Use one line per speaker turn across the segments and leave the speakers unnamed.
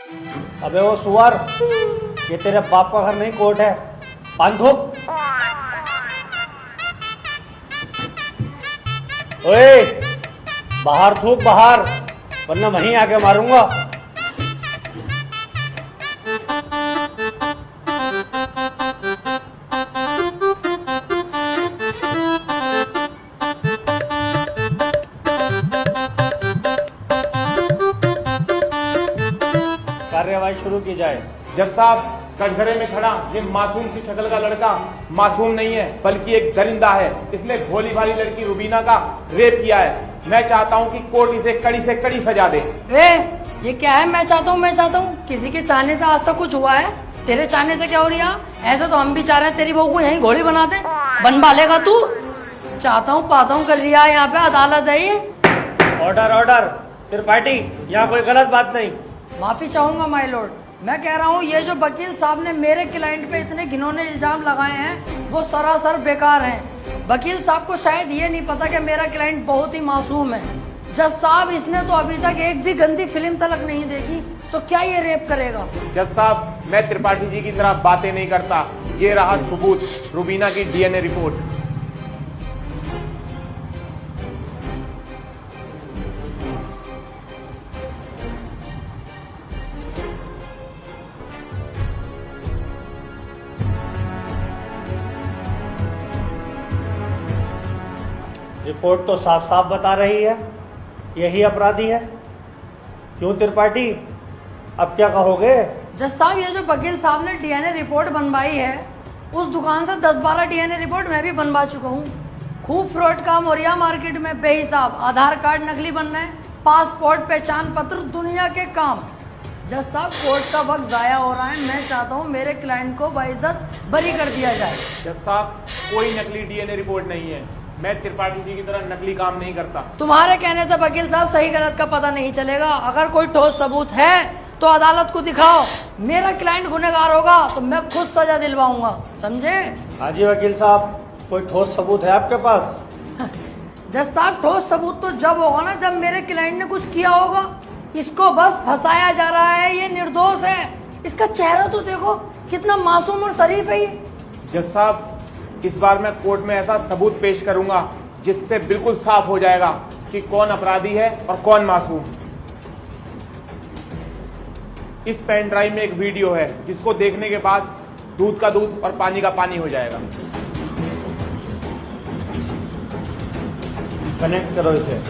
अबे वो सुअर, ये तेरे बाप का घर नहीं कोर्ट है। पान थूक। ओए, बाहर थूक बाहर, वरना वहीं आके मारूंगा। कार्यवाही शुरू की जाए।
जज साहब, कटघरे में खड़ा ये मासूम सी शक्ल का लड़का मासूम नहीं है, बल्कि एक दरिंदा है। इसने भोली भाली लड़की रुबीना का रेप किया है। मैं चाहता हूँ कि कोर्ट इसे कड़ी से कड़ी सजा दे।
रे, ये क्या है? मैं चाहता हूँ किसी के चाहने से आज तक कुछ हुआ है? तेरे चाहने से क्या हो रहा? ऐसे तो हम भी चाह रहे हैं तेरी बहू को यहीं घोड़ी बना दे। बनवा लेगा तू? चाहता हूँ पाता हूँ कर रही है। यहाँ पे अदालत है ये।
Order order. त्रिपाठी, यहाँ कोई गलत बात नहीं।
माफी चाहूंगा माय लॉर्ड। मैं कह रहा हूँ ये जो वकील साहब ने मेरे क्लाइंट पे इतने घिनौने इल्जाम लगाए हैं वो सरासर बेकार हैं। वकील साहब को शायद ये नहीं पता कि मेरा क्लाइंट बहुत ही मासूम है। जज साहब, इसने तो अभी तक एक भी गंदी फिल्म तलक नहीं देखी, तो क्या ये रेप करेगा?
जज साहब, मैं त्रिपाठी जी की तरह बातें नहीं करता। ये रहा सबूत, रुबीना की डीएनए रिपोर्ट।
रिपोर्ट तो साफ साफ बता रही है यही अपराधी है। क्यों त्रिपाठी, अब क्या कहोगे?
जज साहब, ये जो वकील साहब ने डीएनए रिपोर्ट बनवाई है, उस दुकान से 10-12 डीएनए रिपोर्ट मैं भी बनवा चुका हूँ। खूब फ्रॉड काम हो रहा है मार्केट में बेहिसाब। आधार कार्ड नकली बन रहे हैं, पासपोर्ट, पहचान पत्र, दुनिया के काम। जज साहब, कोर्ट का वक्त जाया हो रहा है। मैं चाहता हूँ मेरे क्लाइंट को बाइज्जत बरी कर दिया जाए।
जज साहब, कोई नकली डीएनए रिपोर्ट नहीं है। मैं त्रिपाठी जी की तरह नकली काम नहीं करता।
तुम्हारे कहने से वकील साहब सही गलत का पता नहीं चलेगा। अगर कोई ठोस सबूत है तो अदालत को दिखाओ। मेरा क्लाइंट गुनहगार होगा तो मैं खुद सजा दिलवाऊंगा, समझे?
हाँ जी वकील साहब, कोई ठोस सबूत है आपके पास?
जज साहब, ठोस सबूत तो जब होगा ना जब मेरे क्लाइंट ने कुछ किया होगा। इसको बस फंसाया जा रहा है, ये निर्दोष है। इसका चेहरा तो देखो, कितना मासूम और शरीफ है ये।
जज साहब, इस बार मैं कोर्ट में ऐसा सबूत पेश करूंगा जिससे बिल्कुल साफ हो जाएगा कि कौन अपराधी है और कौन मासूम। इस पेन ड्राइव में एक वीडियो है जिसको देखने के बाद दूध का दूध और पानी का पानी हो जाएगा।
कनेक्ट करो इसे।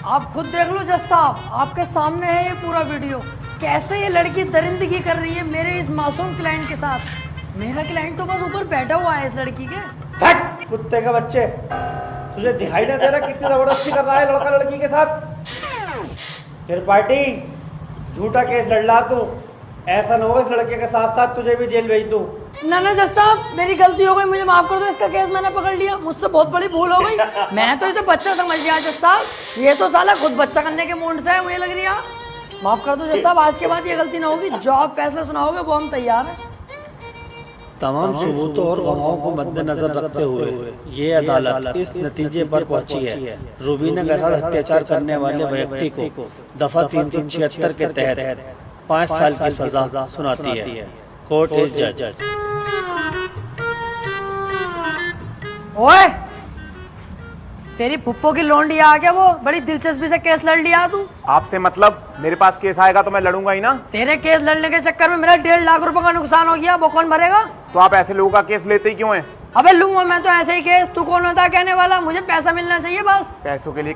आप खुद देख लो जज साहब, आपके सामने है ये पूरा वीडियो। कैसे ये लड़की दरिंदगी कर रही है मेरे इस मासूम क्लाइंट के साथ। मेरा क्लाइंट तो बस ऊपर बैठा हुआ है इस लड़की के।
हट कुत्ते के बच्चे, तुझे दिखाई ना दे रहा कितनी जबरदस्ती कर रहा है लड़का लड़की के साथ? त्रिपाठी, झूठा केस लड़ रहा तू। ऐसा न हो इस लड़के के साथ साथ तुझे भी जेल भेज दूं।
ना ना जज साहब, मेरी गलती हो गई, मुझे माफ कर दो। इसका केस मैंने पकड़ लिया, मुझसे बहुत बड़ी भूल हो गई। मैं तो इसे बच्चा समझ लिया जज साहब, ये तो साला खुद बच्चा करने के मूड से है, मुझे लग रही है। माफ कर दो जज साहब, आज के बाद ये गलती ना होगी। जो आप फैसला सुनाओगे वो हम तैयार हैं।
तमाम सबूतों और गवाहों को मद्देनजर रखते हुए ये अदालत इस नतीजे पर पहुंची है, रुबीना के साथ अत्याचार करने वाले व्यक्ति को दफा 376 के तहत 5 साल की सजा सुनाती है। कोर्ट इज जज।
ओए, तेरी फुप्पो की लोंडी आ गया, वो बड़ी दिलचस्पी से केस लड़ लिया तू।
आपसे मतलब? मेरे पास केस आएगा तो मैं लड़ूंगा ही ना।
तेरे केस लड़ने के चक्कर में मेरा 1.5 लाख रुपए का नुकसान हो गया, वो कौन भरेगा?
तो आप ऐसे लोगों का केस लेते ही क्यों हैं?
अबे लूंगा मैं तो ऐसे ही केस, तू कौन होता है कहने वाला? मुझे पैसा मिलना चाहिए बस।
पैसों के लिए